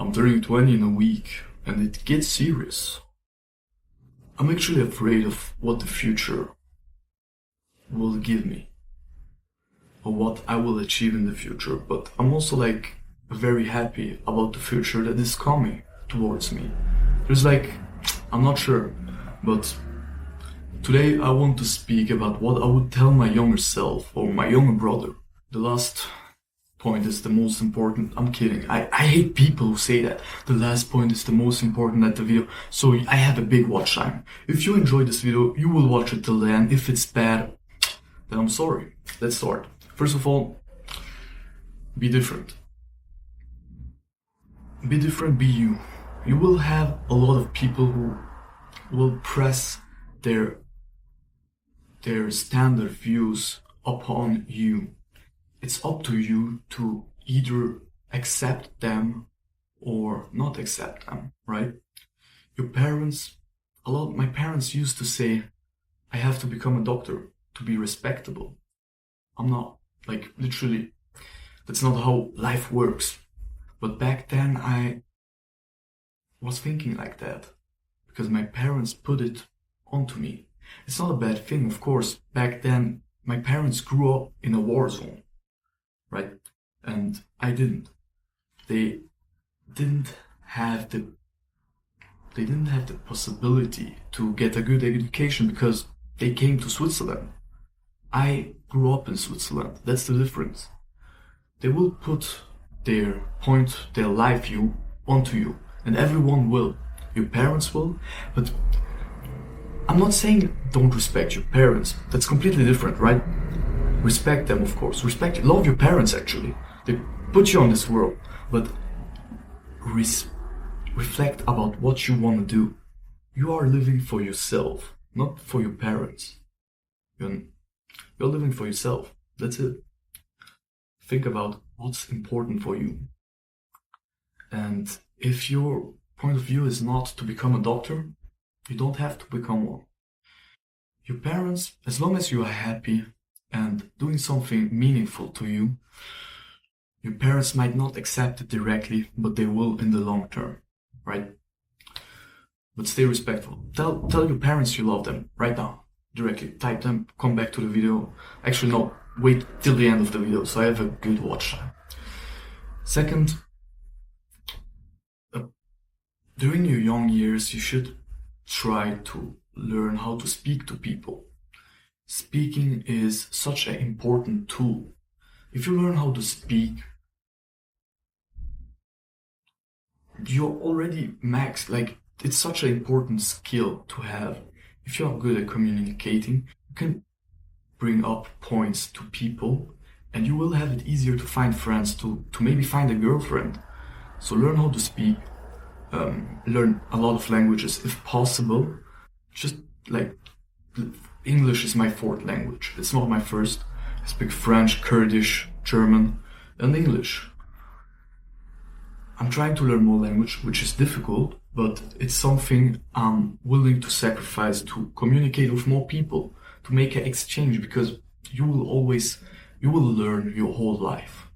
I'm turning 20 in a week, and it gets serious. I'm actually afraid of what the future will give me, or what I will achieve in the future, but I'm also very happy about the future that is coming towards me. I'm not sure, but today I want to speak about what I would tell my younger self or my younger brother. The last point is the most important. I'm kidding. I hate people who say that. The last point is the most important at the video. So I have a big watch time. If you enjoy this video, you will watch it till the end. If it's bad, then I'm sorry. Let's start. First of all, be different. Be different, be you. You will have a lot of people who will press their standard views upon you. It's up to you to either accept them or not accept them, right? My parents used to say, I have to become a doctor to be respectable. I'm not, literally, that's not how life works. But back then I was thinking like that because my parents put it onto me. It's not a bad thing, of course. Back then my parents grew up in a war zone, right? And I didn't. They didn't have the possibility to get a good education because they came to Switzerland. I grew up in Switzerland. That's the difference. They will put their life view onto you, and everyone will. Your parents will, but I'm not saying don't respect your parents. That's completely different, right? Respect them, of course. Love your parents, actually. They put you on this world, but reflect about what you want to do. You are living for yourself, not for your parents. You're living for yourself. That's it. Think about what's important for you. And if your point of view is not to become a doctor, you don't have to become one. Your parents, as long as you are happy and doing something meaningful to you, your parents might not accept it directly, but they will in the long term, right? But stay respectful. Tell your parents you love them right now, directly. Type them, come back to the video. Actually, no, wait till the end of the video so I have a good watch time. Second, during your young years, you should try to learn how to speak to people. Speaking is such an important tool. If you learn how to speak, you're already max. It's such an important skill to have. If you are good at communicating, you can bring up points to people and you will have it easier to find friends, to maybe find a girlfriend. So learn how to speak. Learn a lot of languages if possible. Just English is my fourth language. It's not my first. I speak French, Kurdish, German, and English. I'm trying to learn more language, which is difficult, but it's something I'm willing to sacrifice to communicate with more people, to make an exchange, because you will learn your whole life.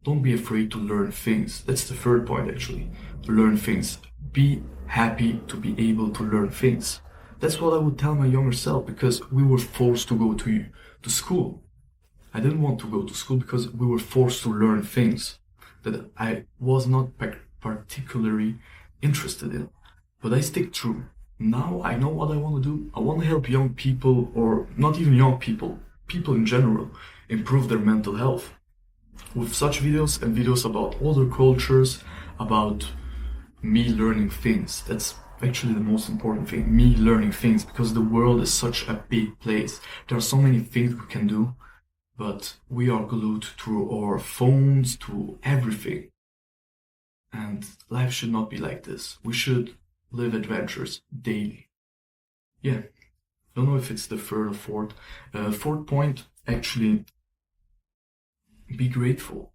Don't be afraid to learn things. That's the third point, actually. Learn things. Be happy to be able to learn things. That's what I would tell my younger self, because we were forced to go to school. I didn't want to go to school because we were forced to learn things that I was not particularly interested in. But I stick true. Now I know what I want to do. I want to help young people, or not even young people, people in general, improve their mental health. With such videos and videos about older cultures, about me learning things. That's actually the most important thing, me learning things, because the world is such a big place. There are so many things we can do, but we are glued to our phones, to everything. And life should not be like this. We should live adventures daily. Yeah, don't know if it's the third or fourth. Fourth point, actually, be grateful.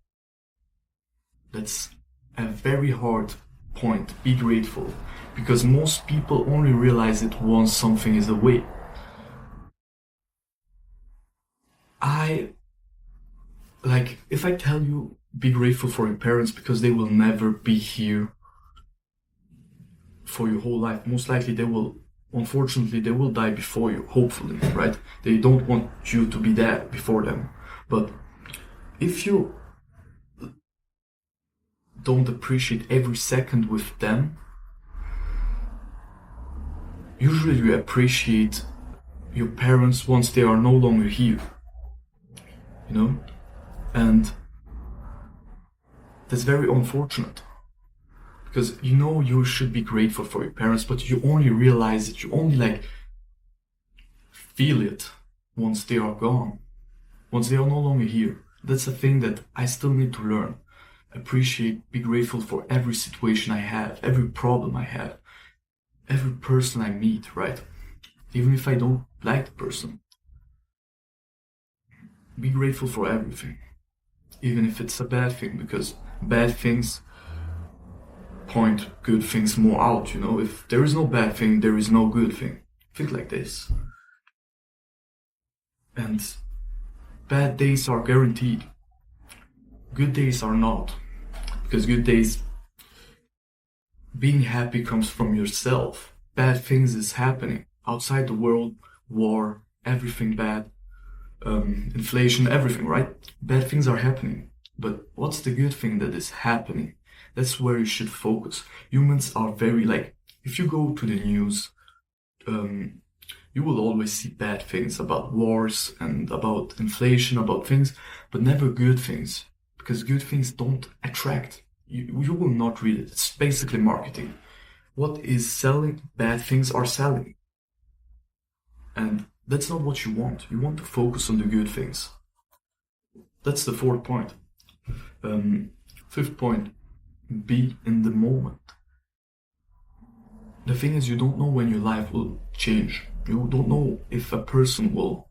That's a very hard point. Be grateful, because most people only realize it once something is away. If I tell you be grateful for your parents because they will never be here for your whole life. Most likely unfortunately, they will die before you, hopefully, right? They don't want you to be there before them. But if you don't appreciate every second with them, usually you appreciate your parents once they are no longer here, you know? And that's very unfortunate, because you know you should be grateful for your parents, but you only realize it, you only like feel it once they are gone, once they are no longer here. That's a thing that I still need to learn. Appreciate, be grateful for every situation I have, every problem I have, every person I meet, right? Even if I don't like the person. Be grateful for everything, even if it's a bad thing, because bad things point good things more out, you know? If there is no bad thing, there is no good thing. Think like this. And bad days are guaranteed. Good days are not. Because good days, being happy comes from yourself. Bad things is happening outside the world, war, everything bad, inflation, everything, right? Bad things are happening. But what's the good thing that is happening? That's where you should focus. Humans are very like, if you go to the news, you will always see bad things about wars and about inflation, about things, but never good things. Because good things don't attract. You will not read it. It's basically marketing. What is selling? Bad things are selling. And that's not what you want. You want to focus on the good things. That's the fourth point. Fifth point, be in the moment. The thing is, you don't know when your life will change. You don't know if a person will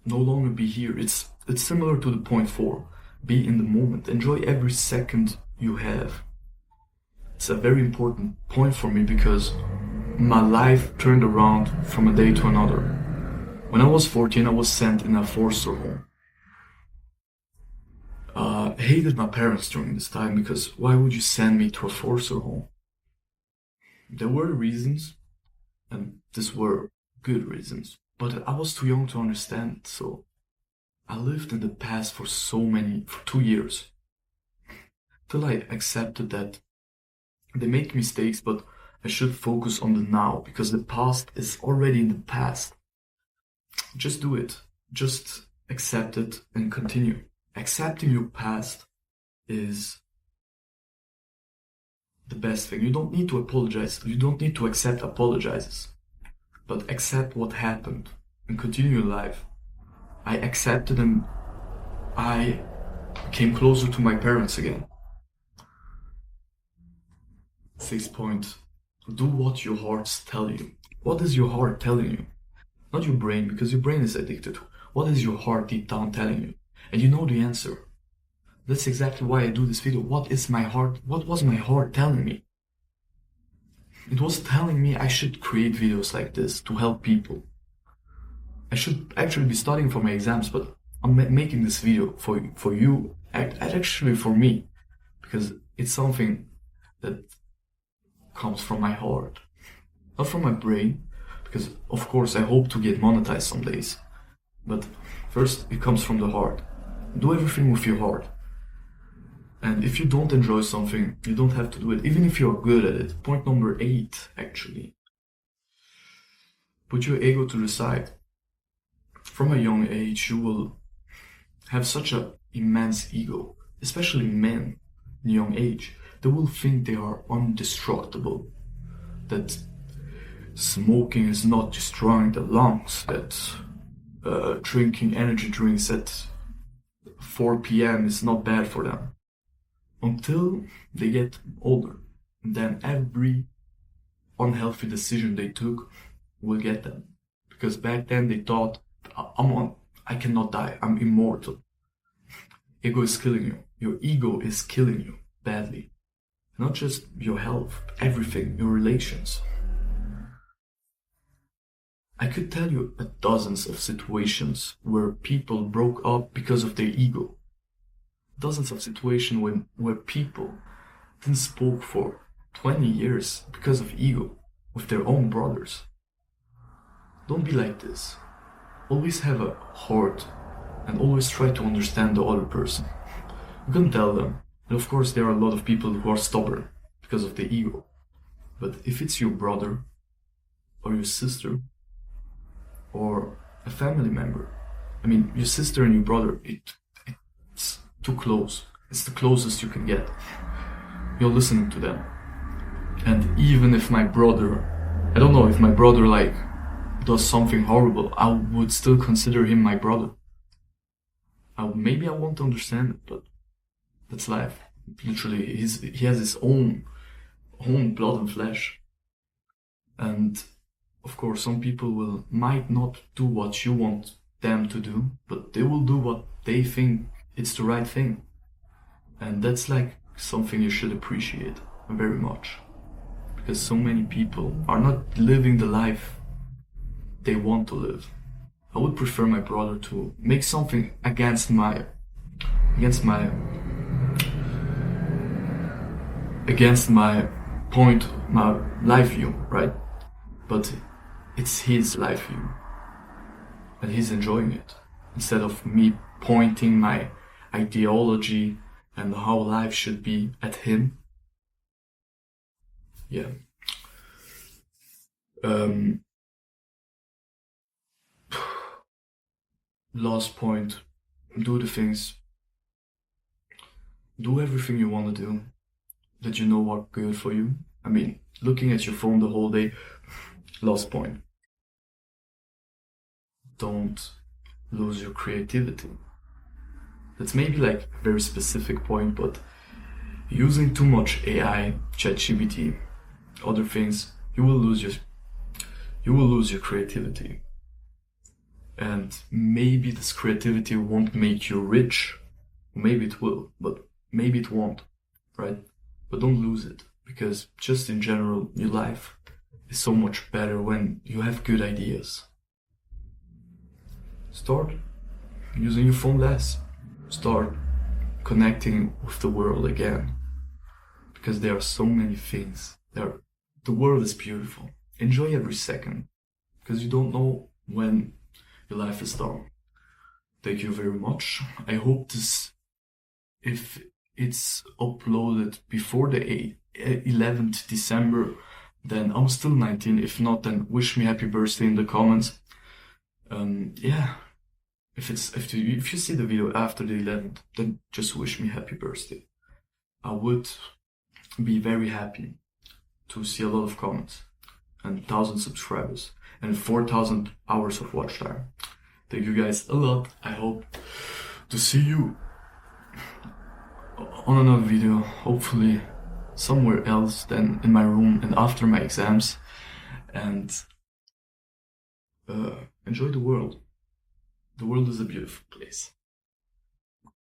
no longer be here. It's similar to the point 4. Be in the moment. Enjoy every second you have. It's a very important point for me because my life turned around from a day to another. When I was 14, I was sent in a foster home. I hated my parents during this time because why would you send me to a foster home? There were reasons, and these were good reasons, but I was too young to understand it, so I lived in the past for 2 years, till I accepted that they make mistakes, but I should focus on the now, because the past is already in the past. Just do it. Just accept it and continue. Accepting your past is the best thing. You don't need to apologize. You don't need to accept apologizes, but accept what happened and continue your life. I accepted and I came closer to my parents again. 6th point, do what your hearts tell you. What is your heart telling you? Not your brain, because your brain is addicted. What is your heart deep down telling you? And you know the answer. That's exactly why I do this video. What was my heart telling me? It was telling me I should create videos like this to help people. I should actually be studying for my exams, but I'm making this video for you, actually for me, because it's something that comes from my heart, not from my brain, because of course I hope to get monetized some days, but first it comes from the heart. Do everything with your heart. And if you don't enjoy something, you don't have to do it, even if you're good at it. Point number 8, actually. Put your ego to the side. From a young age, you will have such an immense ego, especially men in young age. They will think they are indestructible, that smoking is not destroying the lungs, that drinking energy drinks at 4 p.m. is not bad for them. Until they get older, and then every unhealthy decision they took will get them. Because back then they thought, I cannot die, I'm immortal. Ego is killing you. Your ego is killing you badly. Not just your health, everything, your relations. I could tell you dozens of situations where people broke up because of their ego. Dozens of situations where people didn't spoke for 20 years because of ego with their own brothers. Don't be like this. Always have a heart and always try to understand the other person. You can tell them. And of course, there are a lot of people who are stubborn because of the ego. But if it's your brother or your sister or a family member, I mean, your sister and your brother, it's too close. It's the closest you can get. You're listening to them. And even if my brother, I don't know, if my brother like does something horrible, I would still consider him my brother. Maybe I won't understand it, but that's life. Literally, he has his own blood and flesh. And of course, some people might not do what you want them to do, but they will do what they think it's the right thing. And that's like something you should appreciate very much. Because so many people are not living the life they want to live. I would prefer my brother to make something against my point, my life view, right? But it's his life view and he's enjoying it, instead of me pointing my ideology and how life should be at him. Yeah. Last point, do everything you want to do that you know are good for you. I mean, looking at your phone the whole day. Last point, don't lose your creativity. That's maybe like a very specific point, but using too much AI, ChatGPT, other things, you will lose your creativity. And maybe this creativity won't make you rich. Maybe it will, but maybe it won't, right? But don't lose it, because just in general, your life is so much better when you have good ideas. Start using your phone less. Start connecting with the world again, because there are so many things. The world is beautiful. Enjoy every second, because you don't know when your life is done. Thank you very much. I hope if it's uploaded before the 11th December, then I'm still 19. If not, then wish me happy birthday in the comments. Yeah. If you see the video after the 11th, then just wish me happy birthday. I would be very happy to see a lot of comments and 1,000 subscribers and 4,000 hours of watch time. Thank you guys a lot. I hope to see you on another video, hopefully somewhere else than in my room and after my exams. And enjoy the world. The world is a beautiful place.